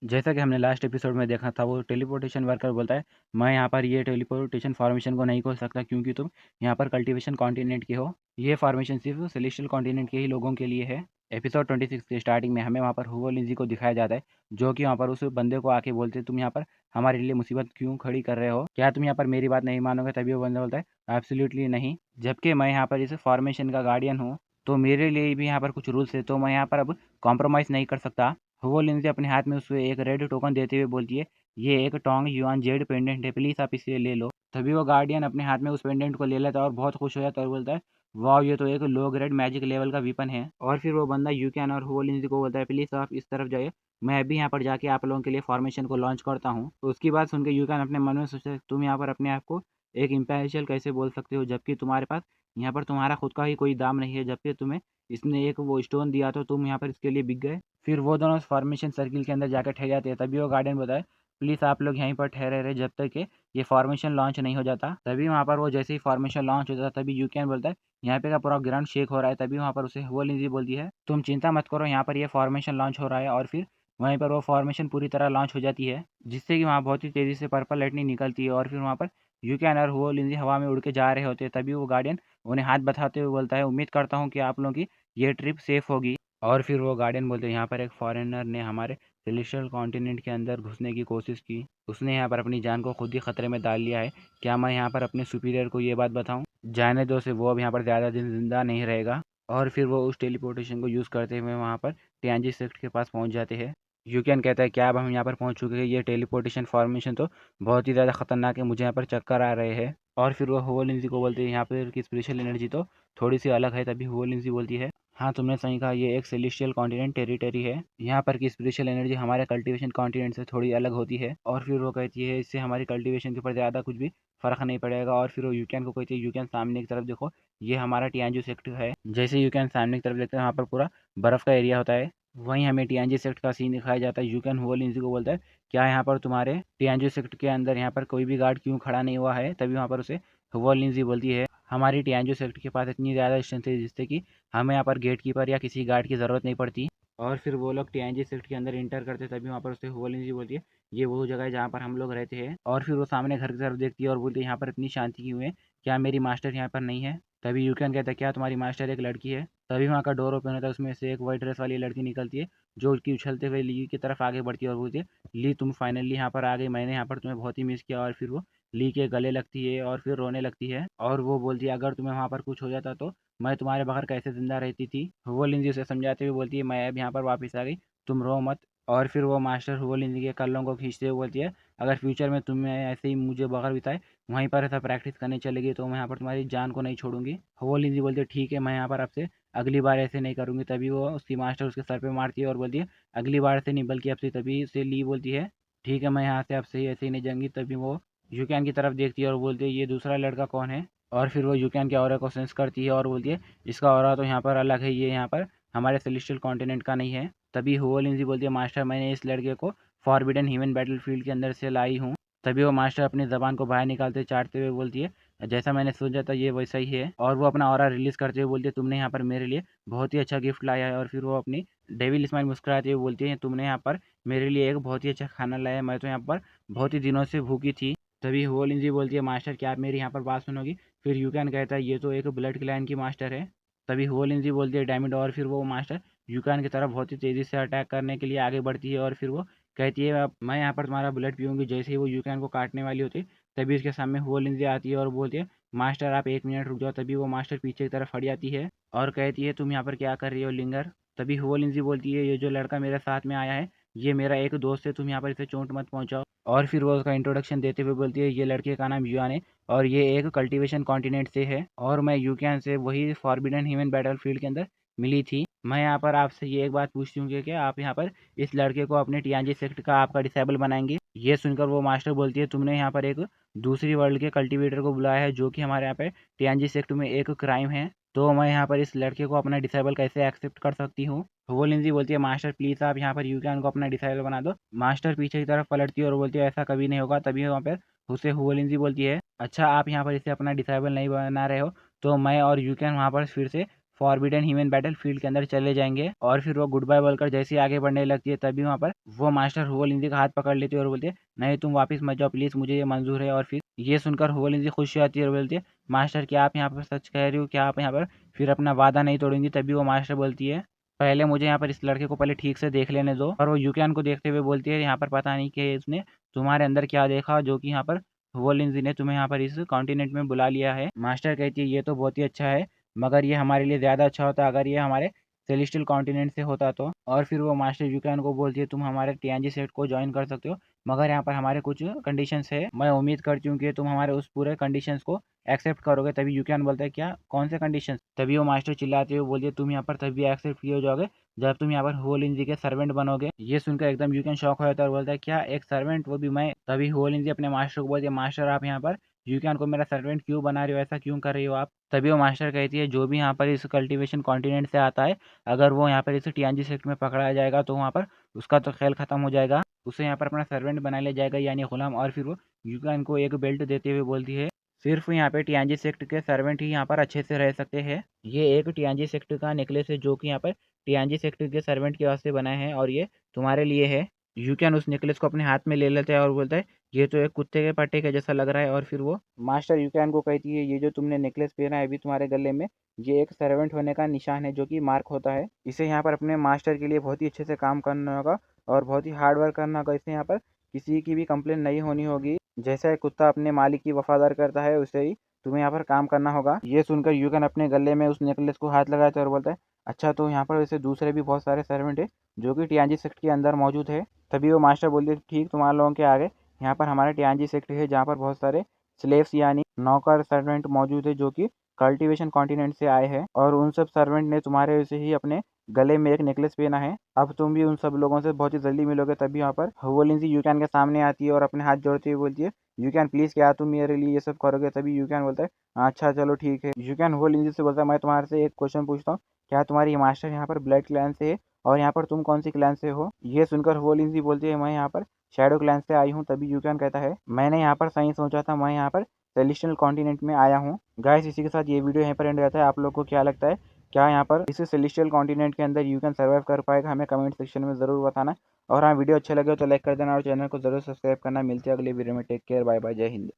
जैसा कि हमने लास्ट एपिसोड में देखा था, वो टेलीपोर्टेशन वर्कर बोलता है मैं यहाँ पर ये टेलीपोर्टेशन फॉर्मेशन को नहीं खोल सकता क्योंकि तुम यहाँ पर कल्टीवेशन कॉन्टिनेंट के हो। ये फॉर्मेशन सिर्फ सेलेस्टियल कॉन्टिनेंट के ही लोगों के लिए है। एपिसोड 26 के स्टार्टिंग में हमें वहाँ पर हुगो लिंजी को दिखाया जाता है, जो कि वहाँ पर उस बंदे को आके बोलते हैं तुम यहाँ पर हमारे लिए मुसीबत क्यों खड़ी कर रहे हो, क्या तुम यहाँ पर मेरी बात नहीं मानोगे। तभी वो बंदा बोलता है एब्सोल्युटली नहीं, जबकि मैं यहाँ पर इस फॉर्मेशन का गार्डियन हूँ, तो मेरे लिए भी यहाँ पर कुछ रूल्स है, तो मैं यहाँ पर अब कॉम्प्रोमाइज़ नहीं कर सकता। वो लिंजी अपने हाथ में उसे एक रेड टोकन देते हुए बोलती है ये एक टोंग युआन जेड पेंडेंट है, प्लीज़ आप इसे ले लो। तभी वो गार्डियन अपने हाथ में उस पेंडेंट को ले लेता है और बहुत खुश हो जाता है और बोलता है वाह ये तो एक लो ग्रेड मैजिक लेवल का वीपन है। और फिर वो बंदा यूकैन और हुओ लिंजी को बोलता है प्लीज़ आप इस तरफ जाइए, मैं अभी यहाँ पर जाके आप लोगों के लिए फॉर्मेशन को लॉन्च करता हूँ। तो उसकी बात सुनकर यूकैन अपने मन में सोचता है तुम यहाँ पर अपने आप को एक इम्पेरियल कैसे बोल सकते हो, जबकि तुम्हारे पास यहाँ पर तुम्हारा खुद का ही कोई दाम नहीं है, जबकि तुम्हें इसने एक वो स्टोन दिया तो तुम यहाँ पर इसके लिए बिक गए। फिर वो दोनों फॉर्मेशन सर्किल के अंदर जाकर ठहर जाते हैं। तभी वो गार्डन बताए प्लीज़ आप लोग यहीं पर ठहरे रहे जब तक कि ये फॉर्मेशन लॉन्च नहीं हो जाता। तभी वहाँ पर वो जैसे ही फॉर्मेशन लॉन्च हो जाता तभी यूकेन बोलता है यहाँ पे का पूरा ग्राउंड शेक हो रहा है। तभी वहाँ पर उसे वो लिंजी बोलती है तुम चिंता मत करो, यहाँ पर ये फॉर्मेशन लॉन्च हो रहा है। और फिर वहीं पर वो फॉर्मेशन पूरी तरह लॉन्च हो जाती है, जिससे कि वहाँ बहुत ही तेज़ी से पर्पल लाइटनिंग निकलती है। और फिर वहाँ पर यूकेन और वो लिंजी हवा में उड़ के जा रहे होते हैं। तभी वो गार्डियन उन्हें हाथ बताते हुए बोलता है उम्मीद करता हूँ कि आप लोगों की ये ट्रिप सेफ होगी। और फिर वो गार्डियन बोलते हैं यहाँ पर एक फॉरेनर ने हमारे सेलेस्टियल कॉन्टिनेंट के अंदर घुसने की कोशिश की, उसने यहाँ पर अपनी जान को खुद ही खतरे में डाल लिया है, क्या मैं यहाँ पर अपने सुपीरियर को ये बात बताऊँ। जाने दो से, वो अब यहाँ पर ज़्यादा दिन जिंदा नहीं रहेगा। और फिर वो उस टेलीपोर्टेशन को यूज़ करते हुए वहाँ पर टियांजी सेक्ट के पास पहुँच जाते हैं। यूकेन कहता है क्या अब हम यहाँ पर पहुँच चुके हैं, ये टेलीपोर्टेशन फॉर्मेशन तो बहुत ही ज़्यादा खतरनाक है, मुझे यहाँ पर चक्कर आ रहे हैं। और फिर वो होलिंजी को बोलते हैं यहाँ पर की स्पिरिचुअल एनर्जी तो थोड़ी सी अलग है। तभी होलिंजी बोलती है हाँ तुमने सही कहा, ये एक सेलेस्टियल कॉन्टिनेंट टेरिटरी है, यहाँ पर की स्पिरिचुअल एनर्जी हमारे कल्टीवेशन कॉन्टिनेंट से थोड़ी अलग होती है। और फिर वो कहती है इससे हमारी कल्टीवेशन के ऊपर ज़्यादा कुछ भी फ़र्क नहीं पड़ेगा। और फिर वो यूकेन को कहती है यूकेन सामने की तरफ देखो, ये हमारा टियांजू सेक्टर है। जैसे यूकेन सामने की तरफ देखते हैं वहाँ पर पूरा बर्फ़ का एरिया होता है, वहीं हमें टियांजी सेक्ट का सीन दिखाया जाता है। यूकेन होलिंजी को बोलता है क्या यहाँ पर तुम्हारे टियांजू सेक्ट के अंदर यहाँ पर कोई भी गार्ड क्यों खड़ा नहीं हुआ है। तभी वहाँ पर उसे होलिंजी बोलती है हमारी टियांजू सेक्ट के पास इतनी ज़्यादा स्ट्रेंथ है जिससे कि हमें यहाँ पर गेट कीपर या किसी गार्ड की ज़रूरत नहीं पड़ती। और फिर वो लोग टीएनजी शिफ्ट के अंदर इंटर करते तभी वहाँ पर उससे होलिंग जी बोलती है ये वो जगह है जहाँ पर हम लोग रहते हैं। और फिर वो सामने घर की तरफ देखती है और बोलती है यहाँ पर इतनी शांति क्यों है, क्या मेरी मास्टर यहाँ पर नहीं है। तभी यूकेन कहता है क्या तुम्हारी मास्टर एक लड़की है। तभी वहाँ का डोर ओपन होता है, उसमें से एक वाइट ड्रेस वाली लड़की निकलती है जो उसकी उछलते हुए ली की तरफ आगे बढ़ती है और बोलती है ली तुम फाइनली यहाँ पर आ गई, मैंने यहाँ पर तुम्हें बहुत ही मिस किया। और फिर वो ली के गले लगती है और फिर रोने लगती है और वो बोलती है अगर तुम्हें वहाँ पर कुछ हो जाता तो मैं तुम्हारे बगैर कैसे ज़िंदा रहती थी। वो लिंजी उसे समझाते हुए बोलती है मैं अब यहाँ पर वापस आ गई, तुम रो मत। और फिर वो मास्टर वो लिंजी के कल्लों को खींचते हुए बोलती है अगर फ्यूचर में तुम्हें ऐसे ही मुझे बगैर बिताए वहीं पर ऐसा प्रैक्टिस करने चलेगी तो मैं यहाँ पर तुम्हारी जान को नहीं छोड़ूंगी। वो लिंजी बोलती है ठीक है मैं यहाँ पर आपसे अगली बार ऐसे नहीं करूँगी। तभी वो उसकी मास्टर उसके सर पे मारती है और बोलती है अगली बार से नहीं बल्कि अब से। तभी से ली बोलती है ठीक है मैं यहाँ से आपसे ही ऐसे ही नहीं जाऊँगी। तभी वो यूकैन की तरफ देखती है और बोलती है ये दूसरा लड़का कौन है। और फिर वो यूकैन के ऑरा को सेंस करती है और बोलती है इसका ऑरा तो यहाँ पर अलग है, ये यहाँ पर हमारे सेलेस्टियल कॉन्टिनेंट का नहीं है। तभी हुओ लिंजी बोलती है मास्टर मैंने इस लड़के को फॉरबिडन ह्यूमन बैटलफील्ड के अंदर से लाई हूँ। तभी वो मास्टर अपनी ज़बान को बाहर निकालते चाटते हुए बोलती है जैसा मैंने सोचा था ये वैसा ही है। और वो अपना ऑरा रिलीज़ करते हुए बोलती है तुमने यहाँ पर मेरे लिए बहुत ही अच्छा गिफ्ट लाया है। और फिर वो अपनी डेविल स्माइल मुस्कुराते हुए बोलती है तुमने यहाँ पर मेरे लिए एक बहुत ही अच्छा खाना लाया है, मैं तो यहाँ पर बहुत ही दिनों से भूखी थी। तभी हुओ लिंजी बोलती है मास्टर क्या आप मेरी यहाँ पर बात सुनोगी। फिर यूकैन कहता है ये तो एक ब्लड क्लैन की मास्टर है। तभी हुओ लिंजी बोलती है डायमंड। और फिर वो मास्टर यूकैन की तरफ बहुत ही तेज़ी से अटैक करने के लिए आगे बढ़ती है और फिर वो कहती है अब मैं यहाँ पर तुम्हारा ब्लड पीऊँगी। जैसे ही वो यूकैन को काटने वाली होती है तभी उसके सामने हुओ लिंजी आती है और बोलती है मास्टर आप 1 मिनट रुक जाओ। तभी वो मास्टर पीछे की तरफ हट जाती है और कहती है तुम यहाँ पर क्या कर रही हो लिंगर। तभी हुओ लिंजी बोलती है ये जो लड़का मेरे साथ में आया है ये मेरा एक दोस्त है, तुम यहाँ पर इसे चोट मत पहुँचाओ। और फिर वो उसका इंट्रोडक्शन देते हुए बोलती है ये लड़के का नाम युआन है और ये एक कल्टीवेशन कॉन्टिनेंट से है और मैं यूकेन से वही फॉरबिडन ह्यूमन बैटलफील्ड के अंदर मिली थी। मैं यहाँ पर आपसे ये एक बात पूछती हूँ कि क्या आप यहाँ पर इस लड़के को अपने टीआनजी सेक्ट का आपका डिसेबल बनाएंगे। ये सुनकर वो मास्टर बोलती है तुमने यहाँ पर एक दूसरी वर्ल्ड के कल्टीवेटर को बुलाया है जो कि हमारे यहाँ पे टीआनजी सेक्ट में एक क्राइम है, तो मैं यहाँ पर इस लड़के को अपना डिसेबल कैसे एक्सेप्ट कर सकती हूँ। वो लिंजी बोलती है मास्टर प्लीज़ आप यहाँ पर यूकेन को अपना डिसाइबल बना दो। मास्टर पीछे की तरफ पलटती है और बोलती है ऐसा कभी नहीं होगा। तभी वहाँ पर उसे हुओ लिंजी बोलती है अच्छा आप यहाँ पर इसे अपना डिसाइबल नहीं बना रहे हो तो मैं और यूकेन वहाँ पर फिर से फॉरबिडन ह्यूमन बैटल फील्ड के अंदर चले जाएंगे और फिर वो गुड बाय बोलकर जैसे ही आगे बढ़ने लगती है तभी वहाँ पर वो मास्टर हुओलिंजी का हाथ पकड़ लेती है और बोलती है नहीं तुम वापस मत जाओ प्लीज़, मुझे ये मंजूर है। और फिर ये सुनकर हुओलिंजी खुश हो जाती है और बोलती है मास्टर क्या आप यहाँ पर सच कह रही हो, क्या आप यहाँ पर फिर अपना वादा नहीं तोड़ेंगी। तभी वो मास्टर बोलती है पहले मुझे यहाँ पर इस लड़के को पहले ठीक से देख लेने दो। और वो यूकियान को देखते हुए बोलती है यहाँ पर पता नहीं कि इसने तुम्हारे अंदर क्या देखा जो कि यहाँ पर हुओलिंजी ने तुम्हें यहाँ पर इस कॉन्टिनेंट में बुला लिया है। मास्टर कहती है ये तो बहुत ही अच्छा है, मगर ये हमारे लिए ज़्यादा अच्छा होता अगर ये हमारे सेलेस्टियल कॉन्टिनेंट से होता तो। और फिर वो मास्टर यूकियान को बोलती है तुम हमारे टीएनजी सेट को ज्वाइन कर सकते हो, मगर यहाँ पर हमारे कुछ कंडीशंस है। मैं उम्मीद करती हूँ कि तुम हमारे उस पूरे कंडीशंस को एक्सेप्ट करोगे। तभी यूकियान बोलता है क्या कौन से कंडीशंस। तभी वो मास्टर चिल्लाते हुए बोलती है तुम यहाँ पर तभी एक्सेप्ट किए हो जाओगे जब तुम यहाँ पर हुओलिंजी के सर्वेंट बनोगे। ये सुनकर एकदम यूकियान शॉक हो जाता है और बोलता है क्या एक सर्वेंट, वो भी मैं। तभी हुओलिंजी अपने मास्टर को बोलती है मास्टर आप यहाँ पर यूकियान को मेरा सर्वेंट क्यों बना रहे हो, ऐसा क्यों कर रही हो आप। तभी वो मास्टर कहती है जो भी यहाँ पर इस कल्टीवेशन कॉन्टिनेंट से आता है अगर वो यहाँ पर इस टीएनजी सेक्ट में पकड़ा जाएगा तो वहाँ पर उसका तो खेल खत्म हो जाएगा, उसे यहाँ पर अपना सर्वेंट बना लिया जाएगा यानी गुलाम। और फिर वो यूकियान को एक बेल्ट देते हुए बोलती है सिर्फ यहाँ पे टीएनजी सेक्ट के सर्वेंट ही यहाँ पर अच्छे से रह सकते हैं। ये एक टीएनजी सेक्ट का नेकलेस है जो कि यहाँ पर टीएनजी सेक्ट के सर्वेंट के वास्ते बना है और ये तुम्हारे लिए है। यूकियान उस नेकलेस को अपने हाथ में ले लेता है और बोलता है ये तो एक कुत्ते के पट्टे के जैसा लग रहा है। और फिर वो मास्टर यूकियान को कहती है ये जो तुमने नेकलेस पहना है अभी तुम्हारे गले में, ये एक सर्वेंट होने का निशान है जो कि मार्क होता है। इसे यहाँ पर अपने मास्टर के लिए बहुत ही अच्छे से काम करना होगा और बहुत ही हार्ड वर्क करना होगा। इसे यहाँ पर किसी की भी कंप्लेन नहीं होनी होगी। जैसा एक कुत्ता अपने मालिक की वफादार करता है उसे ही तुम्हें यहाँ पर काम करना होगा। ये सुनकर यूकियान अपने गले में उस नेकलेस को हाथ लगाता है और बोलता है अच्छा तो यहाँ पर वैसे दूसरे भी बहुत सारे सर्वेंट है जो कि टीएनजी सेक्ट के अंदर मौजूद है। तभी वो मास्टर बोलते ठीक तुम्हारे लोगों के आगे यहाँ पर हमारे टीएनजी सेक्ट है जहाँ पर बहुत सारे स्लेव्स यानी नौकर सर्वेंट मौजूद है जो कि कल्टीवेशन कॉन्टिनेंट से आए हैं और उन सब सर्वेंट ने तुम्हारे वैसे ही अपने गले में एक नेकलेस पहना है। अब तुम भी उन सब लोगों से बहुत ही जल्दी मिलोगे। तभी यहाँ पर हुओलिंजी यूकियान के सामने आती है और अपने हाथ जोड़ते हुए बोलती है यूकियान प्लीज क्या तुम मेरे लिए ये सब करोगे। तभी यूकियान बोलता है अच्छा चलो ठीक है। यूकियान हुओलिंजी से बोलता है मैं तुम्हारे से एक क्वेश्चन पूछता हूँ, क्या तुम्हारी मास्टर यहाँ पर ब्लड क्लैन से है और यहाँ पर तुम कौन सी क्लैन से हो। ये सुनकर हुओलिंजी बोलती है मैं यहाँ पर शैडो क्लैन से आई हूँ। तभी यूकियान कहता है मैंने यहाँ पर सही सोचा था, मैं यहाँ पर सेलेस्टियल कॉन्टिनेंट में आया हूँ। गाइस इसी के साथ ये वीडियो यहीं पर एंड हो जाता है। आप लोग को क्या लगता है क्या यहाँ पर इस सेलेस्टियल कॉन्टिनेंट के अंदर यूकियान सर्वाइव कर पाएगा, हमें कमेंट सेक्शन में ज़रूर बताना। और हाँ वीडियो अच्छे लगे तो लाइक कर देना और चैनल को जरूर सब्सक्राइब करना। मिलते हैं अगले वीडियो में, टेक केयर, बाय बाय, जय हिंद।